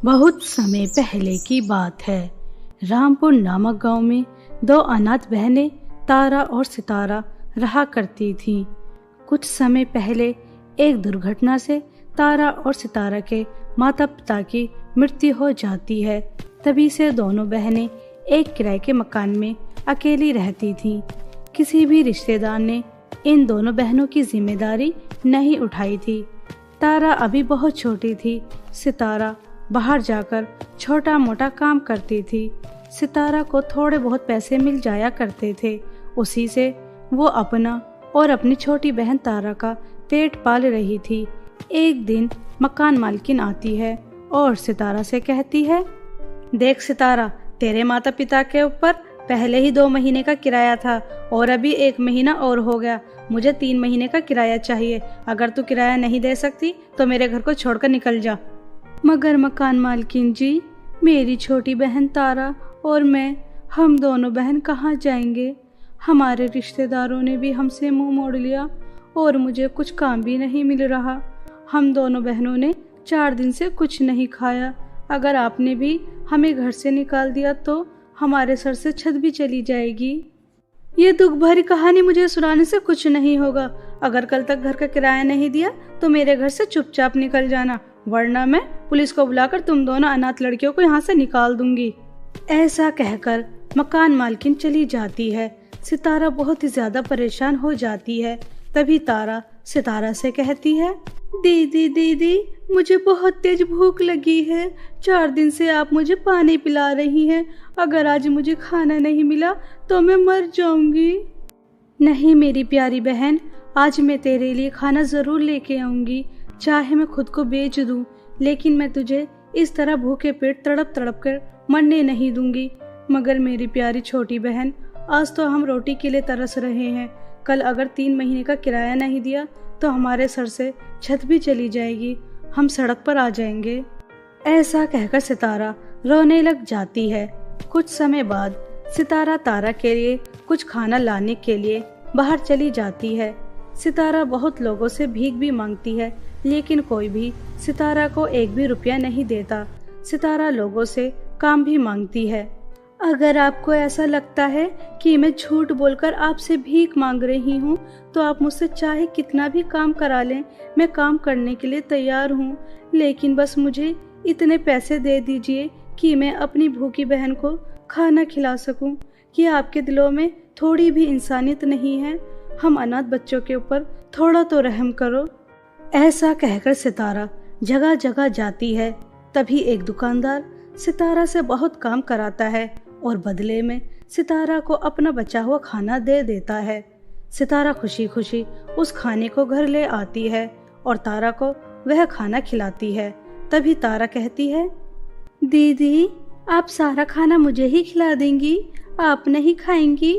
बहुत समय पहले की बात है। रामपुर नामक गांव में दो अनाथ बहनें तारा और सितारा रहा करती थीं। कुछ समय पहले एक दुर्घटना से तारा और सितारा के माता पिता की मृत्यु हो जाती है। तभी से दोनों बहनें एक किराए के मकान में अकेली रहती थीं। किसी भी रिश्तेदार ने इन दोनों बहनों की जिम्मेदारी नहीं उठाई थी। तारा अभी बहुत छोटी थी। सितारा बाहर जाकर छोटा मोटा काम करती थी। सितारा को थोड़े बहुत पैसे मिल जाया करते थे। उसी से वो अपना और अपनी छोटी बहन तारा का पेट पाल रही थी। एक दिन मकान मालकिन आती है और सितारा से कहती है, देख सितारा, तेरे माता पिता के ऊपर पहले ही 2 महीने का किराया था और अभी 1 महीना और हो गया। मुझे 3 महीने का किराया चाहिए। अगर तू किराया नहीं दे सकती तो मेरे घर को छोड़कर निकल जा। मगर मकान मालकिन जी, मेरी छोटी बहन तारा और मैं, हम दोनों बहन कहाँ जाएंगे? हमारे रिश्तेदारों ने भी हमसे मुंह मोड़ लिया और मुझे कुछ काम भी नहीं मिल रहा। हम दोनों बहनों ने 4 दिन से कुछ नहीं खाया। अगर आपने भी हमें घर से निकाल दिया तो हमारे सर से छत भी चली जाएगी। ये दुख भरी कहानी मुझे सुनाने से कुछ नहीं होगा। अगर कल तक घर का किराया नहीं दिया तो मेरे घर से चुपचाप निकल जाना, वरना मैं पुलिस को बुलाकर तुम दोनों अनाथ लड़कियों को यहाँ से निकाल दूंगी। ऐसा कहकर मकान मालकिन चली जाती है। सितारा बहुत ही ज्यादा परेशान हो जाती है। तभी तारा सितारा से कहती है, दीदी दीदी, मुझे बहुत तेज भूख लगी है। 4 दिन से आप मुझे पानी पिला रही हैं। अगर आज मुझे खाना नहीं मिला तो मैं मर जाऊंगी। नहीं मेरी प्यारी बहन, आज मैं तेरे लिए खाना जरूर लेके आऊंगी, चाहे मैं खुद को बेच दूं, लेकिन मैं तुझे इस तरह भूखे पेट तड़प तड़प कर मरने नहीं दूंगी। मगर मेरी प्यारी छोटी बहन, आज तो हम रोटी के लिए तरस रहे हैं। कल अगर 3 महीने का किराया नहीं दिया तो हमारे सर से छत भी चली जाएगी, हम सड़क पर आ जाएंगे। ऐसा कहकर सितारा रोने लग जाती है। कुछ समय बाद सितारा तारा के लिए कुछ खाना लाने के लिए बाहर चली जाती है। सितारा बहुत लोगों से भीख भी मांगती है, लेकिन कोई भी सितारा को 1 भी रुपया नहीं देता। सितारा लोगों से काम भी मांगती है। अगर आपको ऐसा लगता है कि मैं झूठ बोलकर आपसे भीख मांग रही हूँ तो आप मुझसे चाहे कितना भी काम करा लें, मैं काम करने के लिए तैयार हूँ। लेकिन बस मुझे इतने पैसे दे दीजिए कि मैं अपनी भूखी बहन को खाना खिला सकूं। कि आपके दिलों में थोड़ी भी इंसानियत नहीं है? हम अनाथ बच्चों के ऊपर थोड़ा तो रहम करो। ऐसा कहकर सितारा जगह जगह जाती है। तभी एक दुकानदार सितारा से बहुत काम कराता है और बदले में सितारा को अपना बचा हुआ खाना दे देता है। सितारा खुशी खुशी उस खाने को घर ले आती है और तारा को वह खाना खिलाती है। तभी तारा कहती है, दीदी, आप सारा खाना मुझे ही खिला देंगी? आप नहीं खाएंगी?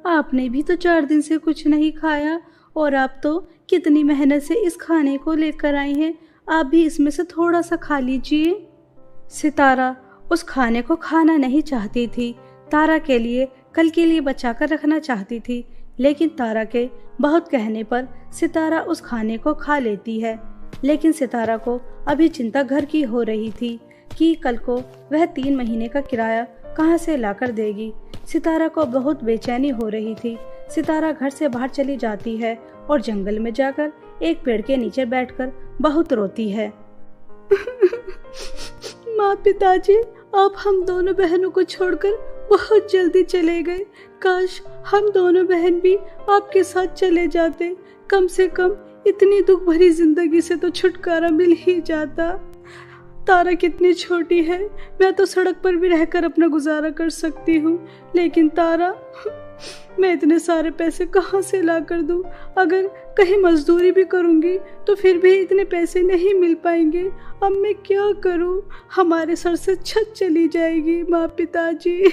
आपने भी तो 4 दिन से कुछ नहीं खाया और आप तो कितनी मेहनत से इस खाने को लेकर आई हैं। आप भी इसमें से थोड़ा सा खा लीजिए। सितारा उस खाने को खाना नहीं चाहती थी। तारा के लिए कल के लिए बचाकर रखना चाहती थी, लेकिन तारा के बहुत कहने पर सितारा उस खाने को खा लेती है। लेकिन सितारा को अभी चिंता घर की हो रही थी कि कल को वह 3 महीने का किराया कहाँ से लाकर देगी। सितारा को बहुत बेचैनी हो रही थी। सितारा घर से बाहर चली जाती है और जंगल में जाकर एक पेड़ के नीचे बैठकर बहुत रोती है। माँ, पिताजी, आप हम दोनों बहनों को छोड़कर बहुत जल्दी चले गए। काश हम दोनों बहन भी आपके साथ चले जाते। कम से कम इतनी दुख भरी जिंदगी से तो छुटकारा मिल ही जाता। तारा कितनी छोटी है, मैं तो सड़क पर भी रहकर अपना गुजारा कर सकती हूँ, लेकिन तारा, मैं इतने सारे पैसे कहाँ से ला कर दूँ? अगर कहीं मजदूरी भी करूँगी तो फिर भी इतने पैसे नहीं मिल पाएंगे। अब मैं क्या करूँ? हमारे सर से छत चली जाएगी। माँ, पिताजी।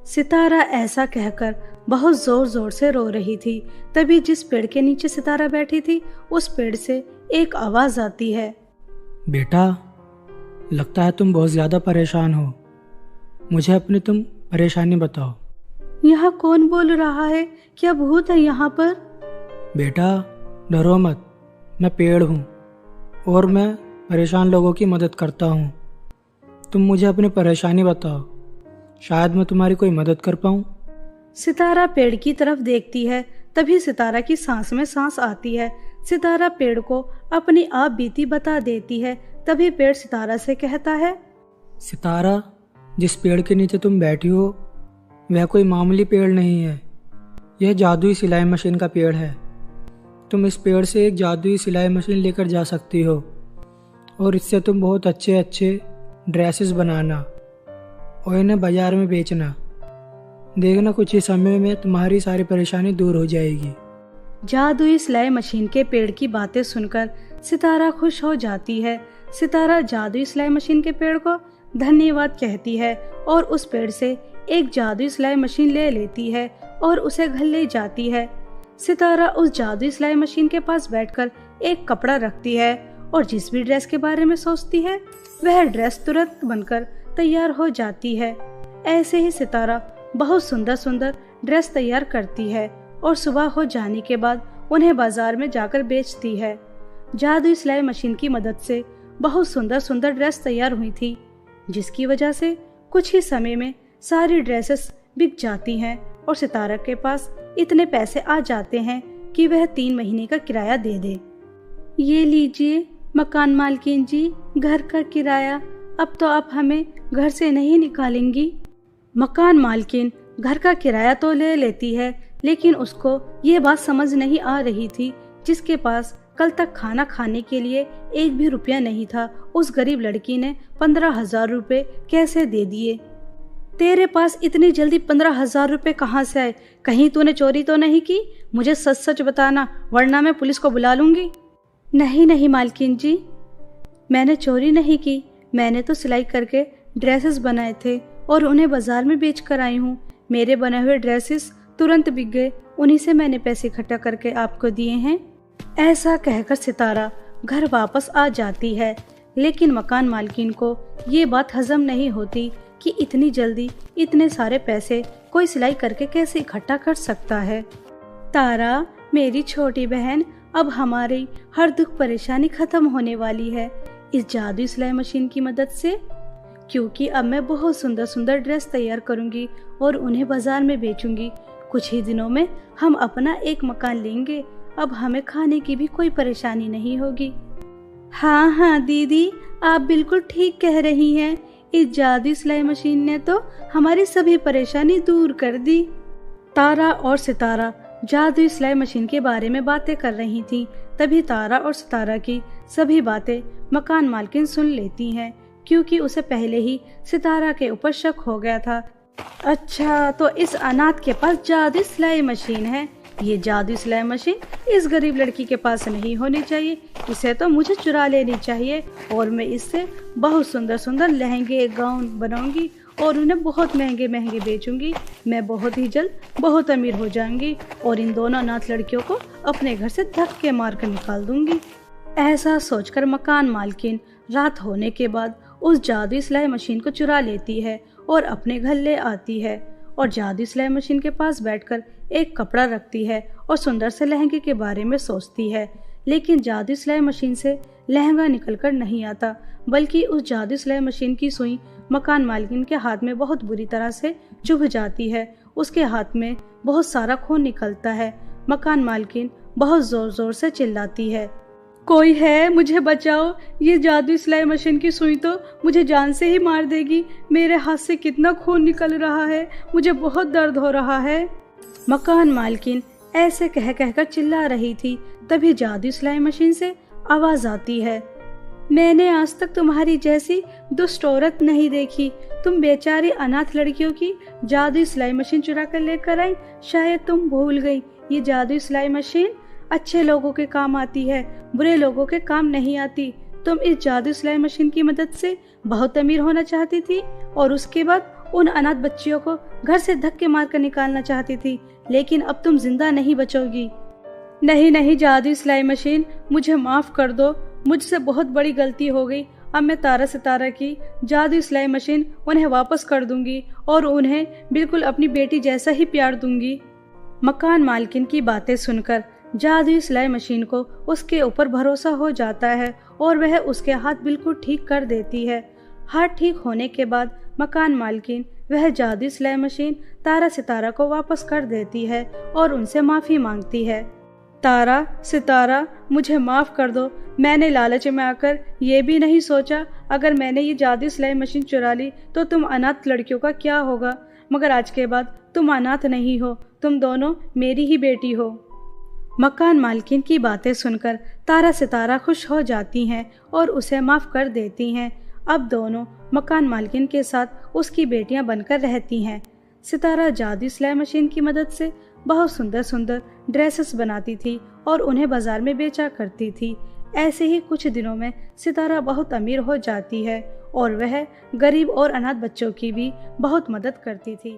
सितारा ऐसा कहकर बहुत जोर जोर से रो रही थी। तभी जिस पेड़ के नीचे सितारा बैठी थी, उस पेड़ से एक आवाज आती है, बेटा, लगता है तुम बहुत ज़्यादा परेशान हो। मुझे अपनी तुम परेशानी बताओ। यहाँ कौन बोल रहा है? क्या भूत है यहाँ पर? बेटा, डरो मत, मैं पेड़ हूँ और मैं परेशान लोगों की मदद करता हूँ। तुम मुझे अपनी परेशानी बताओ, शायद मैं तुम्हारी कोई मदद कर पाऊँ। सितारा पेड़ की तरफ देखती है। तभी सितारा की सांस में सांस आती है। सितारा पेड़ को अपनी आप बीती बता देती है। तभी पेड़ सितारा से कहता है, सितारा, जिस पेड़ के नीचे तुम बैठी हो वह कोई मामूली पेड़ नहीं है। यह जादुई सिलाई मशीन का पेड़ है। तुम इस पेड़ से एक जादुई सिलाई मशीन लेकर जा सकती हो और इससे तुम बहुत अच्छे अच्छे ड्रेसेस बनाना और इन्हें बाजार में बेचना। देखना, कुछ ही समय में तुम्हारी सारी परेशानी दूर हो जाएगी। जादुई सिलाई मशीन के पेड़ की बातें सुनकर सितारा खुश हो जाती है। सितारा जादुई सिलाई मशीन के पेड़ को धन्यवाद कहती है और उस पेड़ से एक जादुई सिलाई मशीन ले लेती है और उसे घर ले जाती है। सितारा उस जादुई सिलाई मशीन के पास बैठकर एक कपड़ा रखती है और जिस भी ड्रेस के बारे में सोचती है वह ड्रेस तुरंत बनकर तैयार हो जाती है। ऐसे ही सितारा बहुत सुंदर सुंदर ड्रेस तैयार करती है और सुबह हो जाने के बाद उन्हें बाजार में जाकर बेचती है। जादुई सिलाई मशीन की मदद से बहुत सुंदर सुंदर ड्रेस तैयार हुई थी, जिसकी वजह से कुछ ही समय में सारी ड्रेसेस बिक जाती हैं और सितारा के पास इतने पैसे आ जाते हैं कि वह 3 महीने का किराया दे दे। ये लीजिए मकान मालकिन जी, घर का किराया। अब तो आप हमें घर से नहीं निकालेंगी। मकान मालकिन घर का किराया तो ले लेती है, लेकिन उसको ये बात समझ नहीं आ रही थी जिसके पास कल तक खाना खाने के लिए 1 भी रुपया नहीं था, उस गरीब लड़की ने 15,000 रुपए कैसे दे दिए। तेरे पास इतनी जल्दी 15,000 रुपए कहाँ से आए? कहीं तूने चोरी तो नहीं की? मुझे सच सच बताना, वरना मैं पुलिस को बुला लूंगी। नहीं नहीं मालकिन जी, मैंने चोरी नहीं की। मैंने तो सिलाई करके ड्रेसेस बनाए थे और उन्हें बाजार में बेच कर आई हूँ। मेरे बने हुए ड्रेसेस तुरंत बिक गए, उन्हीं से मैंने पैसे इकट्ठा करके आपको दिए हैं। ऐसा कहकर सितारा घर वापस आ जाती है, लेकिन मकान मालकिन को ये बात हजम नहीं होती कि इतनी जल्दी इतने सारे पैसे कोई सिलाई करके कैसे इकट्ठा कर सकता है। तारा, मेरी छोटी बहन, अब हमारी हर दुख परेशानी खत्म होने वाली है इस जादुई सिलाई मशीन की मदद से, क्योंकि अब मैं बहुत सुंदर सुंदर ड्रेस तैयार करूंगी और उन्हें बाजार में बेचूंगी। कुछ ही दिनों में हम अपना एक मकान लेंगे। अब हमें खाने की भी कोई परेशानी नहीं होगी। हाँ हाँ दीदी, आप बिल्कुल ठीक कह रही हैं। इस जादुई सिलाई मशीन ने तो हमारी सभी परेशानी दूर कर दी। तारा और सितारा जादुई सिलाई मशीन के बारे में बातें कर रही थीं। तभी तारा और सितारा की सभी बातें मकान मालकिन सुन लेती हैं, क्योंकि उसे पहले ही सितारा के ऊपर शक हो गया था। अच्छा, तो इस अनाथ के पास जादुई सिलाई मशीन है। ये जादुई सिलाई मशीन इस गरीब लड़की के पास नहीं होनी चाहिए। इसे तो मुझे चुरा लेनी चाहिए और मैं इससे बहुत सुंदर सुंदर लहंगे गाउन बनाऊंगी और उन्हें बहुत महंगे महंगे बेचूंगी। मैं बहुत ही जल्द बहुत अमीर हो जाऊंगी और इन दोनों अनाथ लड़कियों को अपने घर से धक्के मार कर निकाल दूंगी। ऐसा सोचकर मकान मालकिन रात होने के बाद उस जादुई सिलाई मशीन को चुरा लेती है और अपने घर ले आती है और जादुई सिलाई मशीन के पास बैठकर एक कपड़ा रखती है और सुंदर से लहंगे के बारे में सोचती है। लेकिन जादुई सिलाई मशीन से लहंगा निकलकर नहीं आता, बल्कि उस जादुई सिलाई मशीन की सुई मकान मालकिन के हाथ में बहुत बुरी तरह से चुभ जाती है। उसके हाथ में बहुत सारा खून निकलता है। मकान मालकिन बहुत जोर जोर से चिल्लाती है, कोई है, मुझे बचाओ। ये जादुई सिलाई मशीन की सुई तो मुझे जान से ही मार देगी। मेरे हाथ से कितना खून निकल रहा है, मुझे बहुत दर्द हो रहा है। मकान मालकिन ऐसे कह कहकर चिल्ला रही थी। तभी जादुई सिलाई मशीन से आवाज आती है, मैंने आज तक तुम्हारी जैसी दुष्ट औरत नहीं देखी। तुम बेचारी अनाथ लड़कियों की जादुई सिलाई मशीन चुरा कर लेकर आई। शायद तुम भूल गई, ये जादुई सिलाई मशीन अच्छे लोगों के काम आती है, बुरे लोगों के काम नहीं आती। तुम इस जादुई सिलाई मशीन की मदद से बहुत अमीर होना चाहती थी और उसके बाद उन अनाथ बच्चियों को घर से धक्के मारकर निकालना चाहती थी, लेकिन अब तुम जिंदा नहीं बचोगी। नहीं नहीं जादुई सिलाई मशीन, मुझे माफ कर दो, मुझसे बहुत बड़ी गलती हो गई। अब मैं तारा सितारा की जादुई सिलाई मशीन उन्हें वापस कर दूंगी और उन्हें बिल्कुल अपनी बेटी जैसा ही प्यार दूंगी। मकान मालकिन की बातें सुनकर जादुई सिलाई मशीन को उसके ऊपर भरोसा हो जाता है और वह उसके हाथ बिल्कुल ठीक कर देती है। हाथ ठीक होने के बाद मकान मालकिन वह जादुई सिलाई मशीन तारा सितारा को वापस कर देती है और उनसे माफ़ी मांगती है। तारा, सितारा, मुझे माफ़ कर दो। मैंने लालच में आकर ये भी नहीं सोचा अगर मैंने ये जादुई सिलाई मशीन चुरा ली तो तुम अनाथ लड़कियों का क्या होगा। मगर आज के बाद तुम अनाथ नहीं हो, तुम दोनों मेरी ही बेटी हो। मकान मालकिन की बातें सुनकर तारा सितारा खुश हो जाती हैं और उसे माफ़ कर देती हैं। अब दोनों मकान मालकिन के साथ उसकी बेटियां बनकर रहती हैं। सितारा जादुई सिलाई मशीन की मदद से बहुत सुंदर सुंदर ड्रेसेस बनाती थी और उन्हें बाजार में बेचा करती थी। ऐसे ही कुछ दिनों में सितारा बहुत अमीर हो जाती है और वह गरीब और अनाथ बच्चों की भी बहुत मदद करती थी।